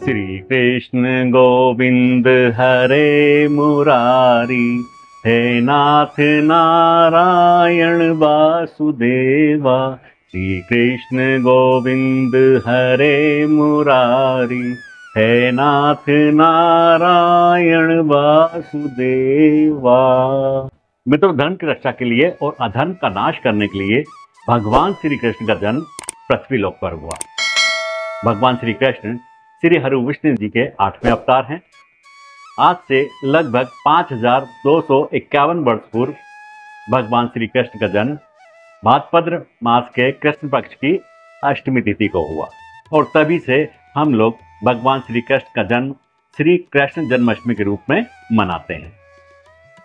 श्री कृष्ण गोविंद हरे मुरारी, हे नाथ नारायण वासुदेवा। श्री कृष्ण गोविंद हरे मुरारी, हे नाथ नारायण वासुदेवा। मित्रों, धर्म की रक्षा के लिए और अधर्म का नाश करने के लिए भगवान श्री कृष्ण का जन्म पृथ्वी लोक पर हुआ। भगवान श्री कृष्ण श्री हरि विष्णु जी के 8वें अवतार हैं। आज से लगभग 5251 वर्ष पूर्व भगवान श्री कृष्ण का जन्म भाद्रपद मास के कृष्ण पक्ष की अष्टमी तिथि को हुआ और तभी से हम लोग भगवान श्री कृष्ण का जन्म श्री कृष्ण जन्माष्टमी के रूप में मनाते हैं।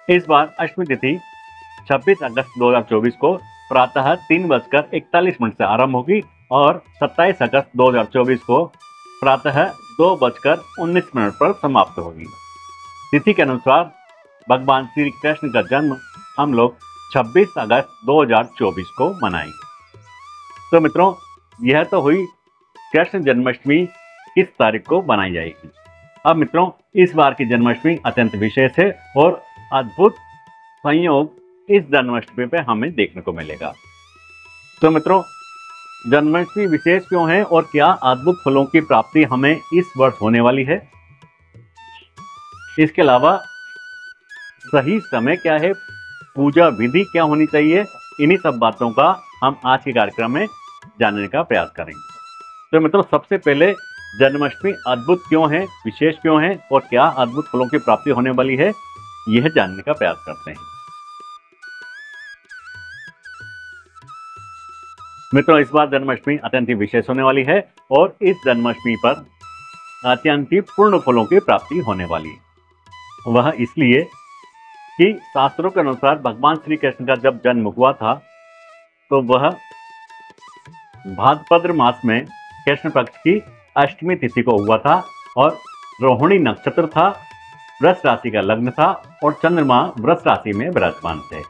इस बार अष्टमी तिथि 26 अगस्त 2024 को प्रातः 3:41 से आरंभ होगी और 27 अगस्त 2024 को प्रातः 2:19 पर समाप्त होगी। तिथि के अनुसार भगवान श्री कृष्ण का जन्म हम लोग 26 अगस्त 2024 को मनाएंगे। तो मित्रों, यह तो हुई कृष्ण जन्माष्टमी किस तारीख को मनाई जाएगी। अब मित्रों, इस बार की जन्माष्टमी अत्यंत विशेष है और अद्भुत संयोग इस जन्माष्टमी पे हमें देखने को मिलेगा। तो मित्रों, जन्माष्टमी विशेष क्यों है और क्या अद्भुत फलों की प्राप्ति हमें इस वर्ष होने वाली है, इसके अलावा सही समय क्या है, पूजा विधि क्या होनी चाहिए, इन्हीं सब बातों का हम आज के कार्यक्रम में जानने का प्रयास करेंगे। तो मित्रों, सबसे पहले जन्माष्टमी अद्भुत क्यों है, विशेष क्यों है और क्या अद्भुत फलों की प्राप्ति होने वाली है, यह जानने का प्रयास करते हैं। मित्रों, इस बार जन्माष्टमी अत्यंत विशेष होने वाली है और इस जन्माष्टमी पर अत्यंत पूर्ण फलों की प्राप्ति होने वाली है। वह इसलिए कि शास्त्रों के अनुसार भगवान श्री कृष्ण का जब जन्म हुआ था तो वह भाद्रपद मास में कृष्ण पक्ष की अष्टमी तिथि को हुआ था और रोहिणी नक्षत्र था, वृष राशि का लग्न था और चंद्रमा वृष राशि में विराजमान थे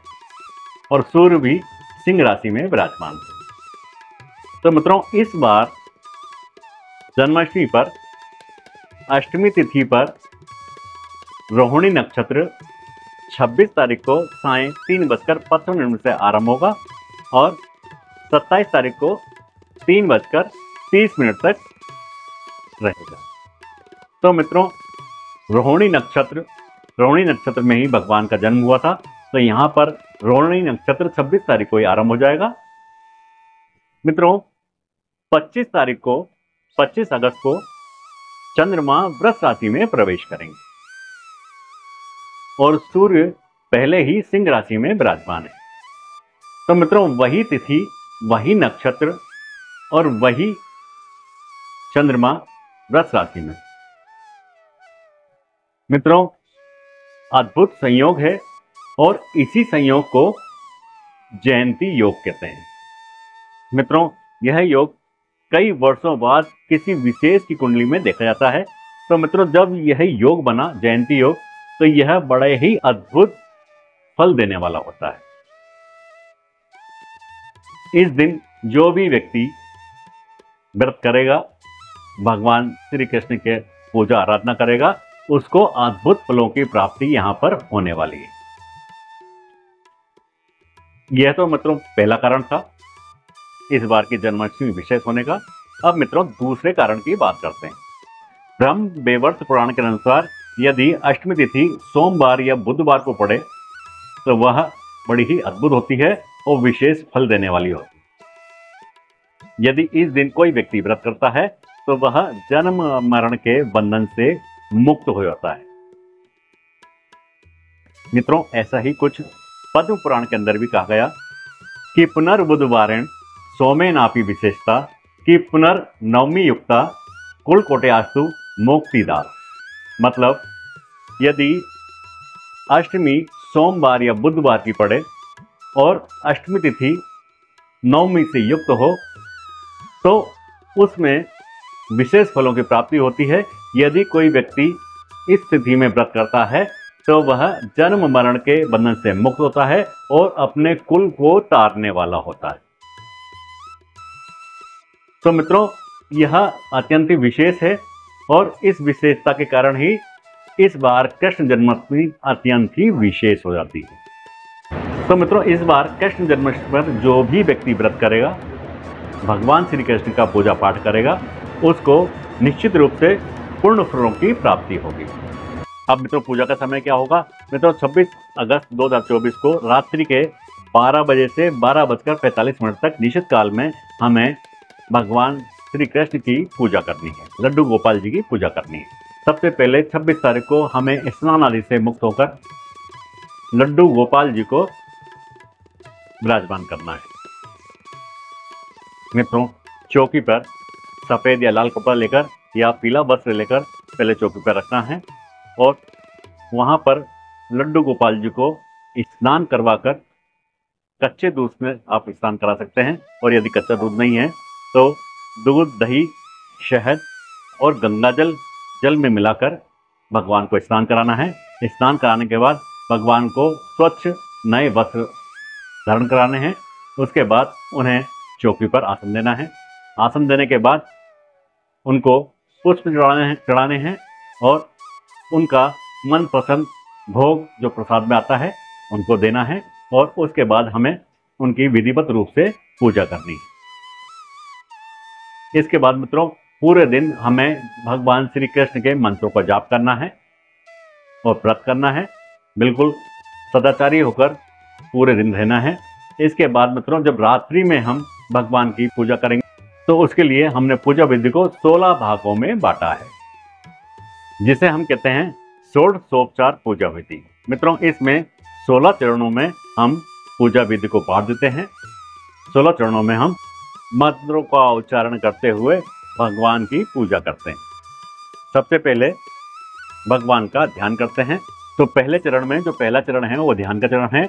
और सूर्य भी सिंह राशि में विराजमान थे। तो मित्रों, इस बार जन्माष्टमी पर अष्टमी तिथि पर रोहिणी नक्षत्र 26 तारीख को सायं 3:55 से आरंभ होगा और 27 तारीख को 3:30 तक रहेगा। तो मित्रों, रोहिणी नक्षत्र में ही भगवान का जन्म हुआ था, तो यहाँ पर रोहिणी नक्षत्र 26 तारीख को ही आरंभ हो जाएगा। मित्रों, 25 अगस्त को चंद्रमा वृष राशि में प्रवेश करेंगे और सूर्य पहले ही सिंह राशि में विराजमान है। तो मित्रों, वही तिथि, वही नक्षत्र और वही चंद्रमा वृष राशि में। मित्रों, अद्भुत संयोग है और इसी संयोग को जयंती योग कहते हैं। मित्रों, यह योग कई वर्षों बाद किसी विशेष की कुंडली में देखा जाता है। तो मित्रों, जब यह योग बना जयंती योग, तो यह बड़े ही अद्भुत फल देने वाला होता है। इस दिन जो भी व्यक्ति व्रत करेगा, भगवान श्री कृष्ण के पूजा आराधना करेगा, उसको अद्भुत फलों की प्राप्ति यहां पर होने वाली है। यह तो मित्रों पहला कारण था इस बार की जन्माष्टमी विशेष होने का। अब मित्रों, दूसरे कारण की बात करते हैं। ब्रह्म वैवर्त पुराण के अनुसार यदि अष्टमी तिथि सोमवार या बुधवार को पड़े तो वह बड़ी ही अद्भुत होती है और विशेष फल देने वाली होती है। यदि इस दिन कोई व्यक्ति व्रत करता है तो वह जन्म मरण के बंधन से मुक्त हो जाता है। मित्रों, ऐसा ही कुछ पद्म पुराण के अंदर भी कहा गया कि पुनर्बुधवारेण सोमे नापी विशेषता कि पुनर्नवमी युक्ता कुल कोटयास्तु मोक्तिदार। मतलब, यदि अष्टमी सोमवार या बुधवार की पड़े और अष्टमी तिथि नवमी से युक्त हो तो उसमें विशेष फलों की प्राप्ति होती है। यदि कोई व्यक्ति इस तिथि में व्रत करता है तो वह जन्म मरण के बंधन से मुक्त होता है और अपने कुल को तारने वाला होता है। तो मित्रों, यह अत्यंत विशेष है और इस विशेषता के कारण ही इस बार कृष्ण जन्माष्टमी अत्यंत ही विशेष हो जाती है। तो मित्रों, इस बार कृष्ण जन्माष्टमी पर जो भी व्यक्ति व्रत करेगा, भगवान श्री कृष्ण का पूजा पाठ करेगा, उसको निश्चित रूप से पूर्ण फलों की प्राप्ति होगी। अब मित्रों, पूजा का समय क्या होगा? मित्रों, 26 अगस्त 2024 को रात्रि के 12 बजे से 12:45 तक निश्चित काल में हमें भगवान श्री कृष्ण की पूजा करनी है, लड्डू गोपाल जी की पूजा करनी है। सबसे पहले 26 तारीख को हमें स्नान आदि से मुक्त होकर लड्डू गोपाल जी को विराजमान करना है। मित्रों, चौकी पर सफ़ेद या लाल कपड़ा लेकर या पीला वस्त्र लेकर पहले चौकी पर रखना है और वहाँ पर लड्डू गोपाल जी को स्नान करवाकर, कच्चे दूध में आप स्नान करा सकते हैं, और यदि कच्चा दूध नहीं है तो दूध, दही, शहद और गंगा जल में मिलाकर भगवान को स्नान कराना है। स्नान कराने के बाद भगवान को स्वच्छ नए वस्त्र धारण कराने हैं। उसके बाद उन्हें चौकी पर आसन देना है। आसन देने के बाद उनको पुष्प चढ़ाने हैं और उनका मनपसंद भोग जो प्रसाद में आता है उनको देना है, और उसके बाद हमें उनकी विधिवत रूप से पूजा करनी है। इसके बाद मित्रों, पूरे दिन हमें भगवान श्री कृष्ण के मंत्रों का जाप करना है और व्रत करना है। बिल्कुल सदाचारी होकर पूरे दिन रहना है। इसके बाद मित्रों, जब रात्रि में हम भगवान की पूजा करेंगे तो उसके लिए हमने पूजा विधि को 16 भागों में बांटा है, जिसे हम कहते हैं षोडशोपचार पूजा विधि। मित्रों, इसमें 16 चरणों में हम पूजा विधि को बांट देते हैं। 16 चरणों में हम मंत्रों का उच्चारण करते हुए भगवान की पूजा करते हैं। सबसे पहले भगवान का ध्यान करते हैं। तो पहले चरण में जो पहला चरण है वो ध्यान का चरण है।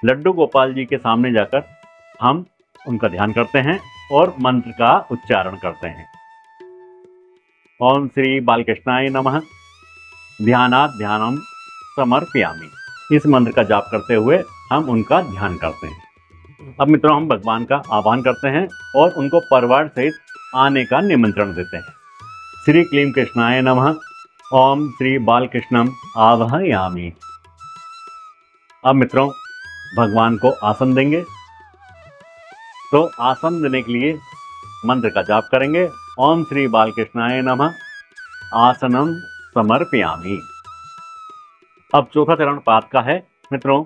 लड्डू गोपाल जी के सामने जाकर हम उनका ध्यान करते हैं और मंत्र का उच्चारण करते हैं। ओम श्री बालकृष्णाय नमः ध्यानात् ध्यानम समर्पयामि। इस मंत्र का जाप करते हुए हम उनका ध्यान करते हैं। अब मित्रों, हम भगवान का आह्वान करते हैं और उनको परिवार सहित आने का निमंत्रण देते हैं। श्री क्लीं कृष्णाय नमः ओम श्री बालकृष्णम आवाहयामि। अब मित्रों, भगवान को आसन देंगे। तो आसन देने के लिए मंत्र का जाप करेंगे। ओम श्री बालकृष्णाय नमः आसनम समर्पयामि। अब चौथा चरण पाद का है। मित्रों,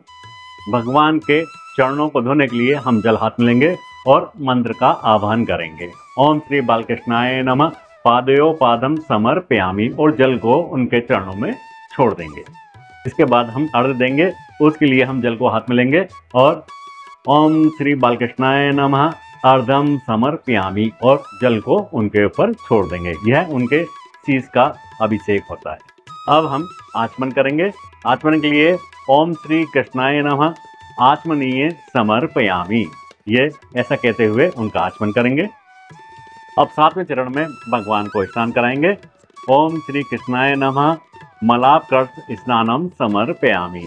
भगवान के चरणों को धोने के लिए हम जल हाथ में लेंगे और मंत्र का आह्वान करेंगे। ओम श्री बालकृष्णाय नमः पादयो पादम समर्पयामि, और जल को उनके चरणों में छोड़ देंगे। इसके बाद हम अर्घ्य देंगे। उसके लिए हम जल को हाथ में लेंगे और ओम श्री बालकृष्णाय नमः अर्घ्यम समर्पयामि, और जल को उनके ऊपर छोड़ देंगे। यह उनके शीश का अभिषेक होता है। अब हम आचमन करेंगे। आचमन के लिए ओम श्री कृष्णाय नमः आचमनीय समर्पयामि, ये ऐसा कहते हुए उनका आचमन करेंगे। अब 7वें चरण में भगवान को स्नान कराएंगे। ओम श्री कृष्णाय नमः मलापकृत स्नानम समर्पयामि।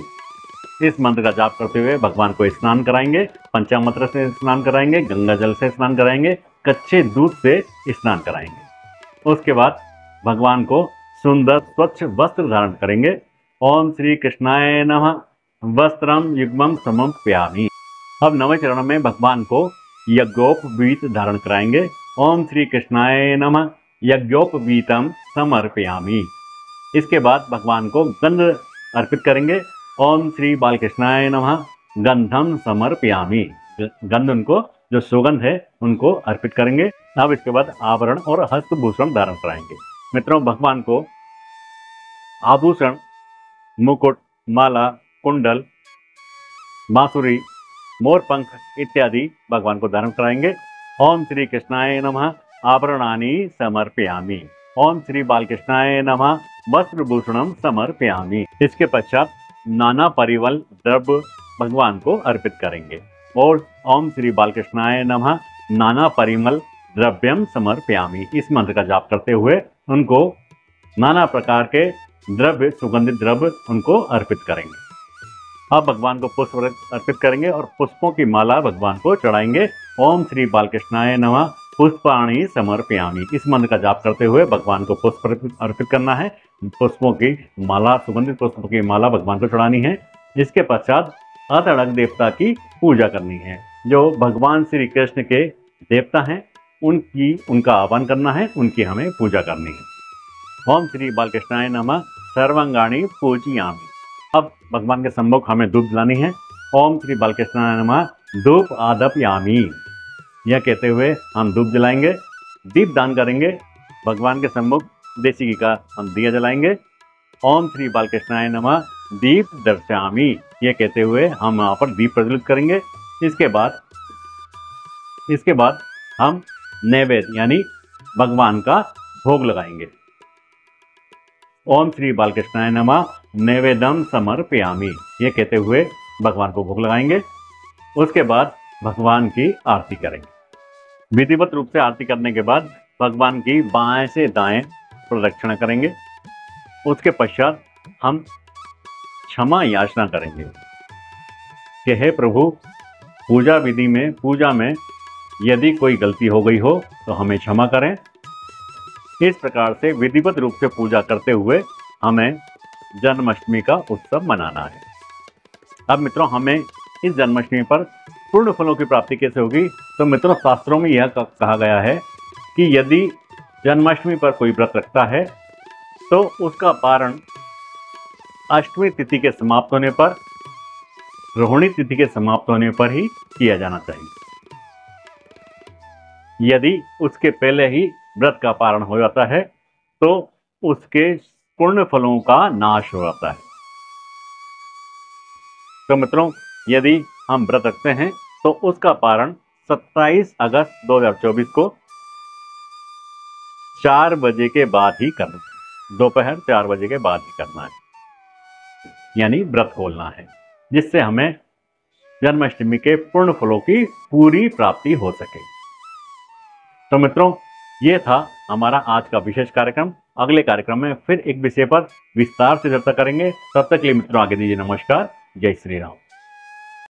इस मंत्र का जाप करते हुए भगवान को स्नान कराएंगे। पंचामृत से स्नान कराएंगे, गंगा जल से स्नान कराएंगे, कच्चे दूध से स्नान कराएंगे। उसके बाद भगवान को सुंदर स्वच्छ वस्त्र धारण करेंगे। ओम श्री कृष्णाय नमः वस्त्रम युग्मम समर्पयामि। अब 9वें चरण में भगवान को यज्ञोपवीत धारण कराएंगे। ओम श्री कृष्णाय नमः यज्ञोपवीतम समर्पयामि। इसके बाद भगवान को गंध अर्पित करेंगे। ओम श्री बालकृष्णाय नमः गंधम समर्पयामि। गंध, उनको जो सुगंध है उनको अर्पित करेंगे। अब इसके बाद आभरण और हस्तभूषण धारण कराएंगे। मित्रों, भगवान को आभूषण, मुकुट, माला, कुंडल, बांसुरी, मोरपंख इत्यादि भगवान को धारण कराएंगे। ओम श्री कृष्णाय नमः आभरणानि समर्पयामि। ओम श्री बालकृष्णाय नमः वस्त्रभूषणम समर्पयामि। इसके पश्चात नाना परिमल द्रव्य भगवान को अर्पित करेंगे और ओम श्री बालकृष्णाय नमः नाना परिमल द्रव्यम समर्पयामि। इस मंत्र का जाप करते हुए उनको नाना प्रकार के द्रव्य, सुगंधित द्रव्य उनको अर्पित करेंगे। अब भगवान को पुष्प अर्पित करेंगे और पुष्पों की माला भगवान को चढ़ाएंगे। ओम श्री बालकृष्णाय नमः पुष्पाणि समर्पयामि। इस मंत्र का जाप करते हुए भगवान को पुष्प अर्पित करना है। पुष्पों की माला, सुगंधित पुष्पों की माला भगवान को चढ़ानी है। इसके पश्चात अतड़क देवता की पूजा करनी है। जो भगवान श्री कृष्ण के देवता हैं उनका आह्वान करना है, उनकी हमें पूजा करनी है। ओम श्री बालकृष्णाय नमः सर्वांगाणी पूजयामि। अब भगवान के सम्मुख हमें धूप जलानी है। ओम श्री बालकृष्णाय नमः धूप आदपयामि। यह कहते हुए हम धूप जलाएंगे, दीप दान करेंगे। भगवान के सम्मुख देसी घी का हम दिया जलाएंगे। ओम श्री बालकृष्णाय नमः दीप दर्शयामि। यह कहते हुए हम वहाँ पर दीप प्रज्वलित करेंगे। इसके बाद हम नैवेद्य यानी भगवान का भोग लगाएंगे। ओम श्री बालकृष्णाय नमः नैवेद्यम समर्पयामि। यह कहते हुए भगवान को भोग लगाएंगे। उसके बाद भगवान की आरती करेंगे। विधिवत रूप से आरती करने के बाद भगवान की बाएं से दाएं प्रदक्षिणा करेंगे। उसके पश्चात हम क्षमा याचना करेंगे कि हे प्रभु, पूजा में यदि कोई गलती हो गई हो तो हमें क्षमा करें। इस प्रकार से विधिवत रूप से पूजा करते हुए हमें जन्माष्टमी का उत्सव मनाना है। अब मित्रों, हमें इस जन्माष्टमी पर पूर्ण फलों की प्राप्ति कैसे होगी? तो मित्रों, शास्त्रों में यह कहा गया है कि यदि जन्माष्टमी पर कोई व्रत रखता है तो उसका पारण अष्टमी तिथि के समाप्त होने पर, रोहिणी तिथि के समाप्त होने पर ही किया जाना चाहिए। यदि उसके पहले ही व्रत का पारण हो जाता है तो उसके पूर्ण फलों का नाश हो जाता है। तो मित्रों, यदि हम व्रत रखते हैं तो उसका पारण 27 अगस्त 2024 को 4 बजे के बाद ही करना है। दोपहर 4 बजे के बाद ही करना है, यानी व्रत खोलना है, जिससे हमें जन्माष्टमी के पूर्ण फलों की पूरी प्राप्ति हो सके। तो मित्रों, ये था हमारा आज का विशेष कार्यक्रम। अगले कार्यक्रम में फिर एक विषय पर विस्तार से चर्चा करेंगे। तब तक के लिए मित्रों आगे दीजिए नमस्कार। जय श्री राम।